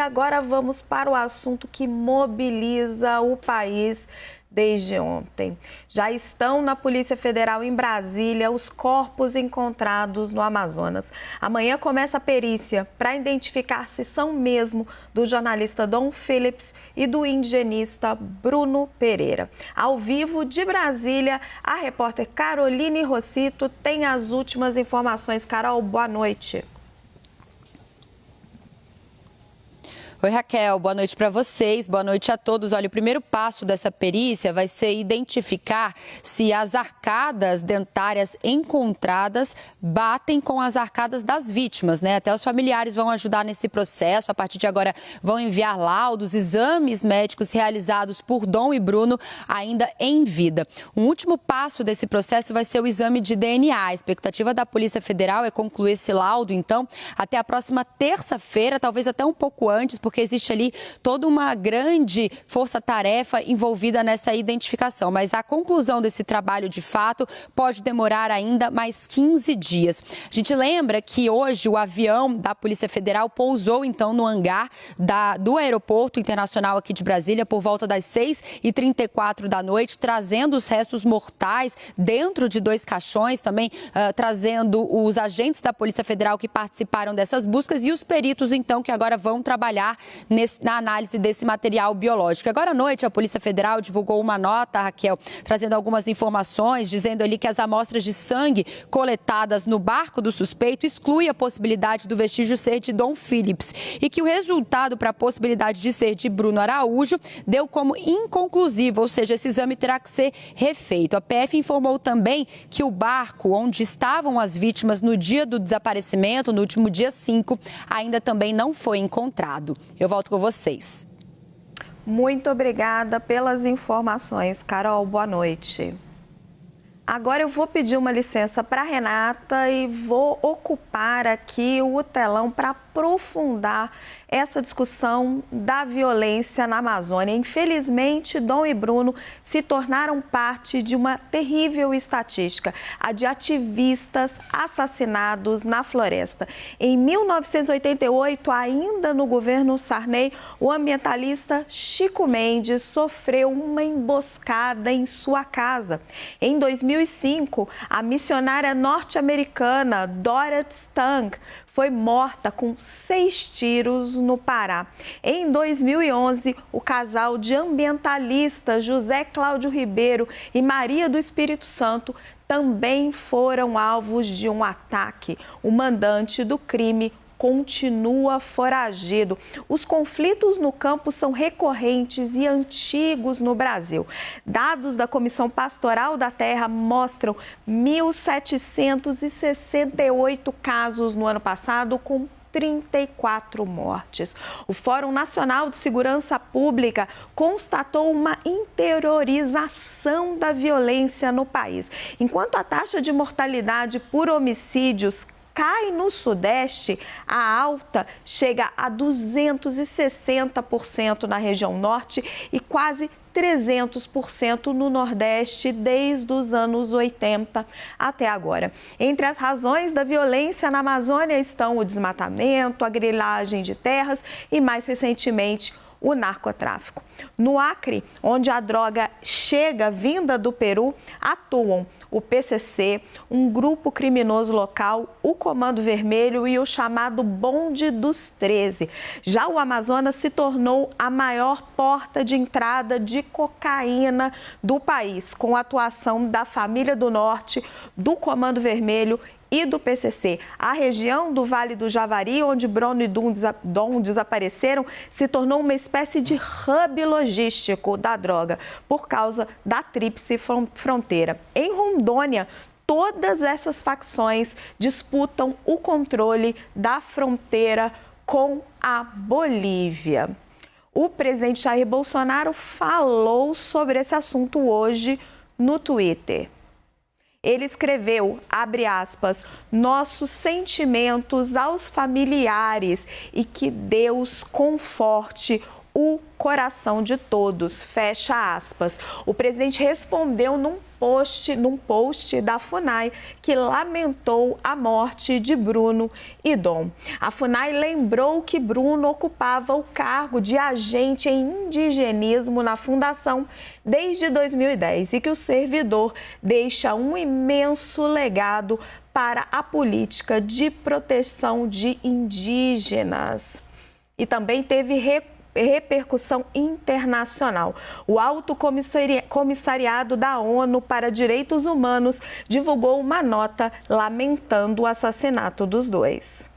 agora vamos para o assunto que mobiliza o país desde ontem. Já estão na Polícia Federal em Brasília os corpos encontrados no Amazonas. Amanhã começa a perícia para identificar se são mesmo do jornalista Dom Phillips e do indigenista Bruno Pereira. Ao vivo de Brasília, a repórter Caroline Rossito tem as últimas informações. Carol, boa noite. Oi, Raquel, boa noite para vocês, boa noite a todos. Olha, o primeiro passo dessa perícia vai ser identificar se as arcadas dentárias encontradas batem com as arcadas das vítimas, né? Até os familiares vão ajudar nesse processo. A partir de agora vão enviar laudos, exames médicos realizados por Dom e Bruno ainda em vida. Um último passo desse processo vai ser o exame de DNA. A expectativa da Polícia Federal é concluir esse laudo, então, até a próxima terça-feira, talvez até um pouco antes, porque existe ali toda uma grande força-tarefa envolvida nessa identificação. Mas a conclusão desse trabalho, de fato, pode demorar ainda mais 15 dias. A gente lembra que hoje o avião da Polícia Federal pousou, então, no hangar do Aeroporto Internacional aqui de Brasília por volta das 6h34 da noite, trazendo os restos mortais dentro de 2 caixões, também trazendo os agentes da Polícia Federal que participaram dessas buscas e os peritos, então, que agora vão trabalhar na análise desse material biológico. Agora à noite, a Polícia Federal divulgou uma nota, Raquel, trazendo algumas informações, dizendo ali que as amostras de sangue coletadas no barco do suspeito exclui a possibilidade do vestígio ser de Dom Phillips e que o resultado para a possibilidade de ser de Bruno Araújo deu como inconclusivo, ou seja, esse exame terá que ser refeito. A PF informou também que o barco onde estavam as vítimas no dia do desaparecimento, no último dia 5, ainda também não foi encontrado. Eu volto com vocês. Muito obrigada pelas informações, Carol. Boa noite. Agora eu vou pedir uma licença para a Renata e vou ocupar aqui o telão para aprofundar essa discussão da violência na Amazônia. Infelizmente, Dom e Bruno se tornaram parte de uma terrível estatística, a de ativistas assassinados na floresta. Em 1988, ainda no governo Sarney, o ambientalista Chico Mendes sofreu uma emboscada em sua casa. Em 2005, a missionária norte-americana Dorothy Stang foi morta com 6 tiros no Pará. Em 2011, o casal de ambientalistas José Cláudio Ribeiro e Maria do Espírito Santo também foram alvos de um ataque. O mandante do crime continua foragido. Os conflitos no campo são recorrentes e antigos no Brasil. Dados da Comissão Pastoral da Terra mostram 1.768 casos no ano passado, com 34 mortes. O Fórum Nacional de Segurança Pública constatou uma interiorização da violência no país. Enquanto a taxa de mortalidade por homicídios cai no Sudeste, a alta chega a 260% na região Norte e quase 300% no Nordeste desde os anos 80 até agora. Entre as razões da violência na Amazônia estão o desmatamento, a grilagem de terras e, mais recentemente, o narcotráfico. No Acre, onde a droga chega vinda do Peru, atuam o PCC, um grupo criminoso local, o Comando Vermelho e o chamado Bonde dos 13. Já o Amazonas se tornou a maior porta de entrada de cocaína do país, com a atuação da Família do Norte, do Comando Vermelho e do PCC. A região do Vale do Javari, onde Bruno e Dom desapareceram, se tornou uma espécie de hub logístico da droga, por causa da tríplice fronteira. Em Rondônia, todas essas facções disputam o controle da fronteira com a Bolívia. O presidente Jair Bolsonaro falou sobre esse assunto hoje no Twitter. Ele escreveu, abre aspas, nossos sentimentos aos familiares e que Deus conforte o coração de todos, fecha aspas. O presidente respondeu num post da FUNAI, que lamentou a morte de Bruno e Dom. A FUNAI lembrou que Bruno ocupava o cargo de agente em indigenismo na fundação desde 2010 e que o servidor deixa um imenso legado para a política de proteção de indígenas. E também teve repercussão internacional. O Alto Comissariado da ONU para Direitos Humanos divulgou uma nota lamentando o assassinato dos dois.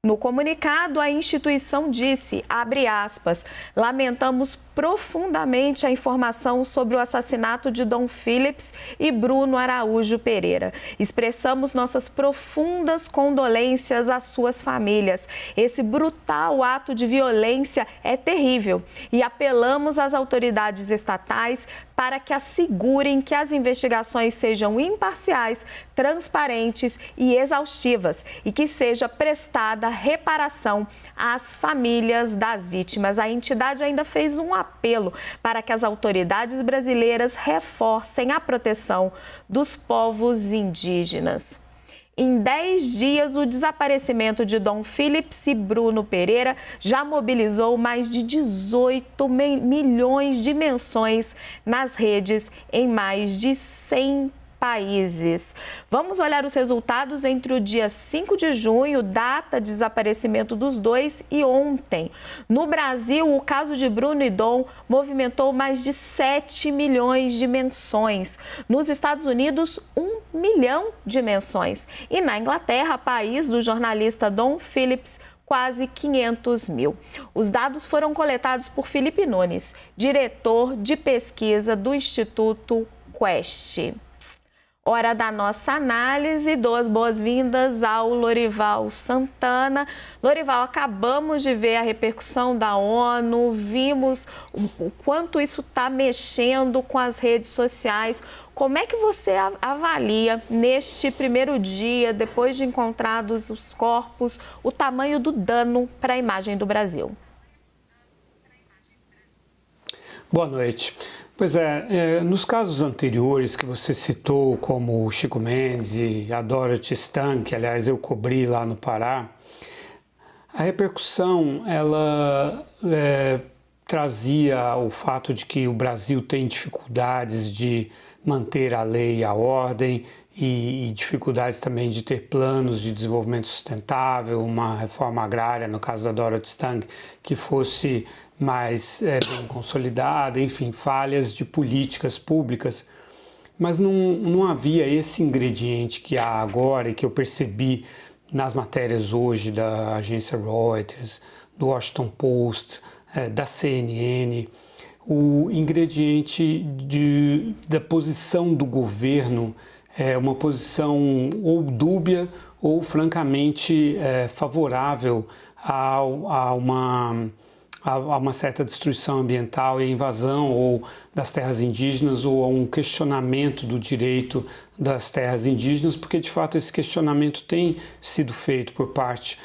No comunicado, a instituição disse, abre aspas, lamentamos profundamente a informação sobre o assassinato de Dom Phillips e Bruno Araújo Pereira. Expressamos nossas profundas condolências às suas famílias. Esse brutal ato de violência é terrível e apelamos às autoridades estatais para que assegurem que as investigações sejam imparciais, transparentes e exaustivas e que seja prestada reparação às famílias das vítimas. A entidade ainda fez um apelo para que as autoridades brasileiras reforcem a proteção dos povos indígenas. Em 10 dias, o desaparecimento de Dom Phillips e Bruno Pereira já mobilizou mais de 18 milhões de menções nas redes em mais de 100 países. Vamos olhar os resultados entre o dia 5 de junho, data de desaparecimento dos dois, e ontem. No Brasil, o caso de Bruno e Dom movimentou mais de 7 milhões de menções. Nos Estados Unidos, 1 milhão de menções. E na Inglaterra, país do jornalista Dom Phillips, quase 500 mil. Os dados foram coletados por Felipe Nunes, diretor de pesquisa do Instituto Quest. Hora da nossa análise, dou as boas-vindas ao Lorival Santana. Lorival, acabamos de ver a repercussão da ONU, vimos o quanto isso está mexendo com as redes sociais. Como é que você avalia, neste primeiro dia, depois de encontrados os corpos, o tamanho do dano para a imagem do Brasil? Boa noite. Pois nos casos anteriores que você citou, como o Chico Mendes e a Dorothy Stang, que aliás eu cobri lá no Pará, a repercussão ela trazia o fato de que o Brasil tem dificuldades de manter a lei e a ordem e dificuldades também de ter planos de desenvolvimento sustentável, uma reforma agrária, no caso da Dorothy Stang, que fosse mais bem consolidada, enfim, falhas de políticas públicas, mas não havia esse ingrediente que há agora e que eu percebi nas matérias hoje da agência Reuters, do Washington Post, da CNN, o ingrediente da posição do governo é uma posição ou dúbia ou francamente favorável a uma certa destruição ambiental e invasão ou das terras indígenas ou a um questionamento do direito das terras indígenas, porque de fato esse questionamento tem sido feito por parte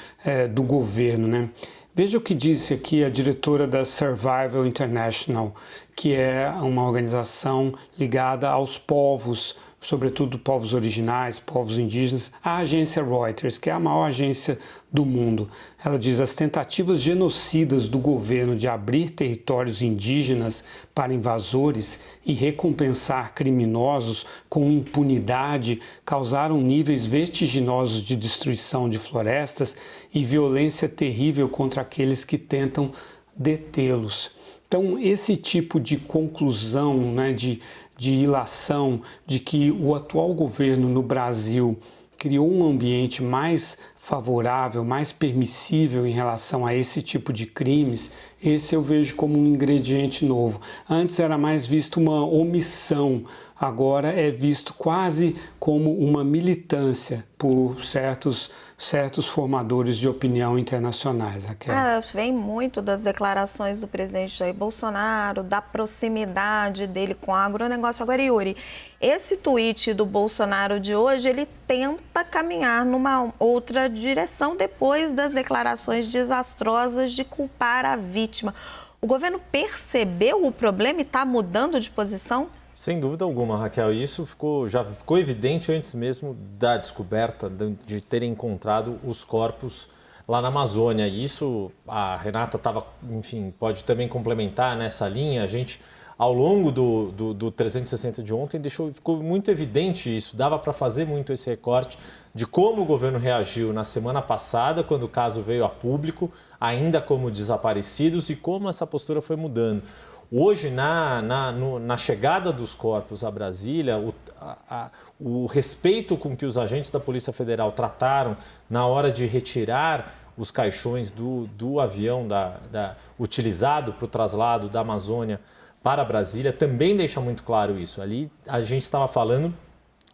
do governo, né? Veja o que disse aqui a diretora da Survival International, que é uma organização ligada aos povos, sobretudo povos originais, povos indígenas, a agência Reuters, que é a maior agência do mundo. Ela diz: as tentativas genocidas do governo de abrir territórios indígenas para invasores e recompensar criminosos com impunidade causaram níveis vertiginosos de destruição de florestas e violência terrível contra aqueles que tentam detê-los. Então, esse tipo de conclusão, né, de ilação de que o atual governo no Brasil criou um ambiente mais favorável, mais permissível em relação a esse tipo de crimes, esse eu vejo como um ingrediente novo. Antes era mais visto uma omissão, agora é visto quase como uma militância por certos formadores de opinião internacionais, Raquel. Vem muito das declarações do presidente Jair Bolsonaro, da proximidade dele com o agronegócio. Agora, Yuri, esse tweet do Bolsonaro de hoje, ele tenta caminhar numa outra direção depois das declarações desastrosas de culpar a vítima. O governo percebeu o problema e está mudando de posição? Sem dúvida alguma, Raquel. E isso já ficou evidente antes mesmo da descoberta, de terem encontrado os corpos lá na Amazônia. E isso, a Renata pode também complementar nessa linha. A gente, ao longo do 360 de ontem, ficou muito evidente isso. Dava para fazer muito esse recorte de como o governo reagiu na semana passada, quando o caso veio a público, ainda como desaparecidos, e como essa postura foi mudando. Hoje, na chegada dos corpos a Brasília, o respeito com que os agentes da Polícia Federal trataram na hora de retirar os caixões do avião utilizado para o traslado da Amazônia para Brasília também deixa muito claro isso. Ali a gente estava falando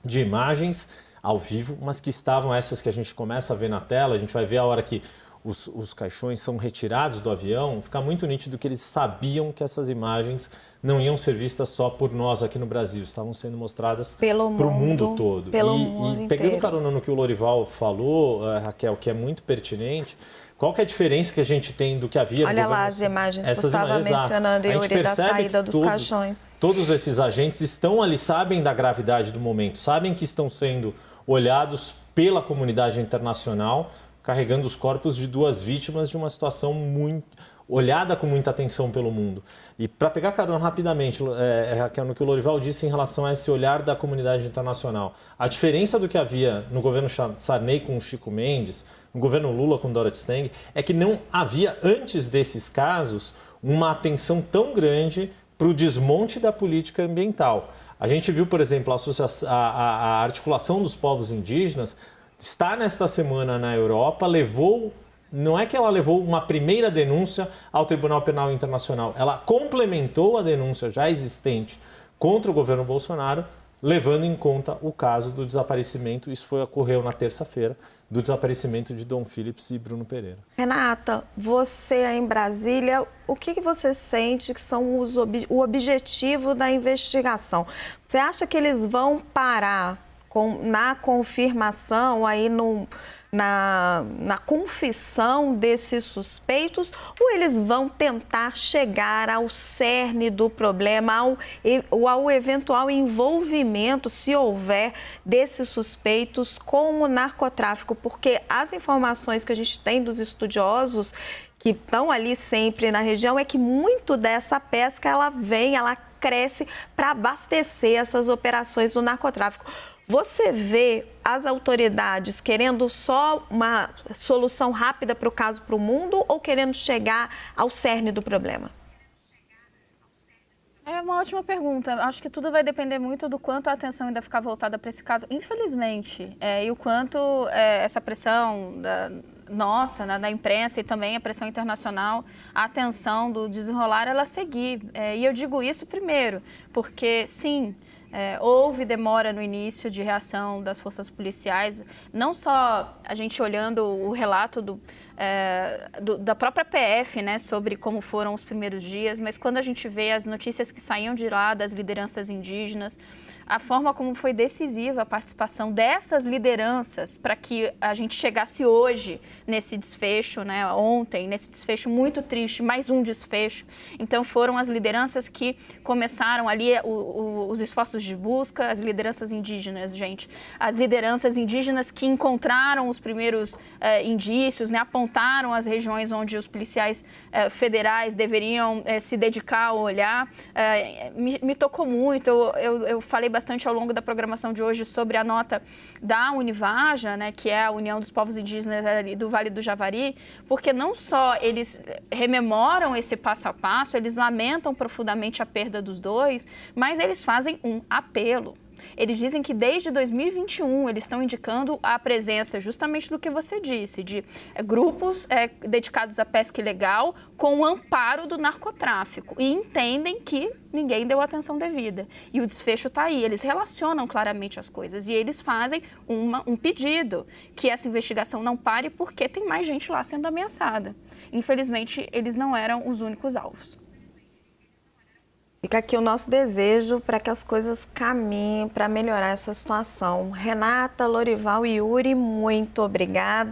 de imagens ao vivo, mas que estavam essas que a gente começa a ver na tela. A gente vai ver a hora que os caixões são retirados do avião, fica muito nítido que eles sabiam que essas imagens não iam ser vistas só por nós aqui no Brasil, estavam sendo mostradas para o mundo todo. E pegando carona no que o Lorival falou, Raquel, que é muito pertinente, qual que é a diferença que a gente tem do que havia no governo? Olha lá as imagens que você estava mencionando, Yuri, da saída dos caixões. Todos esses agentes estão ali, sabem da gravidade do momento, sabem que estão sendo olhados pela comunidade internacional, carregando os corpos de duas vítimas de uma situação olhada com muita atenção pelo mundo. E para pegar carona rapidamente, Raquel, no que o Lorival disse em relação a esse olhar da comunidade internacional, a diferença do que havia no governo Sarney com o Chico Mendes, no governo Lula com Dorothy Stang, é que não havia, antes desses casos, uma atenção tão grande para o desmonte da política ambiental. A gente viu, por exemplo, a articulação dos povos indígenas está nesta semana na Europa, não é que ela levou uma primeira denúncia ao Tribunal Penal Internacional, ela complementou a denúncia já existente contra o governo Bolsonaro, levando em conta o caso do desaparecimento, ocorreu na terça-feira, do desaparecimento de Dom Phillips e Bruno Pereira. Na você aí em Brasília, o que você sente que são o objetivo da investigação? Você acha que eles vão parar na confirmação, aí na confissão desses suspeitos, ou eles vão tentar chegar ao cerne do problema, ao eventual envolvimento, se houver, desses suspeitos com o narcotráfico? Porque as informações que a gente tem dos estudiosos que estão ali sempre na região é que muito dessa pesca ela cresce para abastecer essas operações do narcotráfico. Você vê as autoridades querendo só uma solução rápida para o caso, para o mundo, ou querendo chegar ao cerne do problema? É uma ótima pergunta. Acho que tudo vai depender muito do quanto a atenção ainda ficar voltada para esse caso, infelizmente, e o quanto essa pressão nossa, da imprensa e também a pressão internacional, a atenção do desenrolar, ela seguir. E eu digo isso primeiro, porque sim, houve demora no início de reação das forças policiais, não só a gente olhando o relato da própria PF, né, sobre como foram os primeiros dias, mas quando a gente vê as notícias que saíam de lá das lideranças indígenas, a forma como foi decisiva a participação dessas lideranças para que a gente chegasse hoje nesse desfecho, né, ontem, nesse desfecho muito triste, mais um desfecho. Então foram as lideranças que começaram ali os esforços de busca, as lideranças indígenas, gente. As lideranças indígenas que encontraram os primeiros indícios, né, apontaram as regiões onde os policiais federais deveriam se dedicar a olhar. Me tocou muito, eu falei bastante ao longo da programação de hoje sobre a nota da Univaja, né, que é a União dos Povos Indígenas do Vale do Javari, porque não só eles rememoram esse passo a passo, eles lamentam profundamente a perda dos dois, mas eles fazem um apelo. Eles dizem que desde 2021 eles estão indicando a presença justamente do que você disse, de grupos dedicados à pesca ilegal com o amparo do narcotráfico, e entendem que ninguém deu atenção devida. E o desfecho está aí, eles relacionam claramente as coisas e eles fazem um pedido, que essa investigação não pare porque tem mais gente lá sendo ameaçada. Infelizmente, eles não eram os únicos alvos. Fica aqui o nosso desejo para que as coisas caminhem para melhorar essa situação. Renata, Lorival e Yuri, muito obrigada.